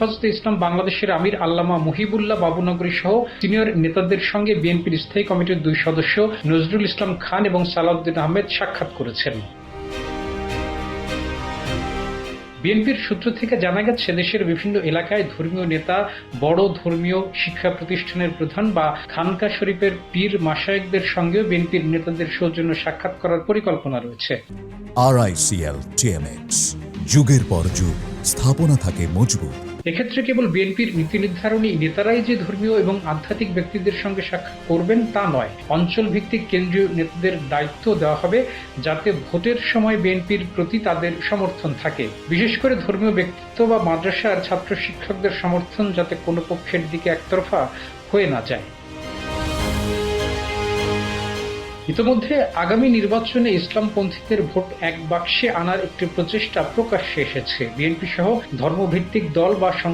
হেফাজতে ইসলাম বাংলাদেশের আমির আল্লামা মুহিবুল্লাহ বাবুনগরী সহ সিনিয়র নেতাদের সঙ্গে বিএনপির স্থায়ী কমিটির দুই সদস্য নজরুল ইসলাম খান এবং সালাউদ্দিন আহমেদ সাক্ষাৎ করেছেন। বিএনপির সূত্র থেকে জানা গেছে, দেশের বিভিন্ন এলাকায় ধর্মীয় নেতা, বড় ধর্মীয় শিক্ষা প্রতিষ্ঠানের প্রধান বা খানকা শরীফের পীর মাশায়েখদের সঙ্গেও বিএনপির নেতাদের সৌজন্য সাক্ষাৎ করার পরিকল্পনা রয়েছে। RICL TMX, যুগের পর যুগ স্থাপনা থাকে মজবুত। এক্ষেত্রে কেবল বিএনপির নীতি নির্ধারণী নেতারাই যে ধর্মীয় এবং আধ্যাত্মিক ব্যক্তিদের সঙ্গে সাক্ষাৎ করবেন তা নয়, অঞ্চল ভিত্তিক কেন্দ্রীয় নেতাদের দায়িত্ব দেওয়া হবে যাতে ভোটের সময় বিএনপির প্রতি তাদের সমর্থন থাকে। বিশেষ করে ধর্মীয় ব্যক্তিত্ব বা মাদ্রাসার ছাত্র শিক্ষকদের সমর্থন যাতে কোনো পক্ষের দিকে একতরফা হয়ে না যায়। ইতোমধ্যে আগামী নির্বাচনে ইসলামপন্থীদের ভোট এক বাক্সে আনার একটি প্রচেষ্টা প্রকাশ্যে এসেছে। বিএনপি সহ ধর্মভিত্তিক দল বা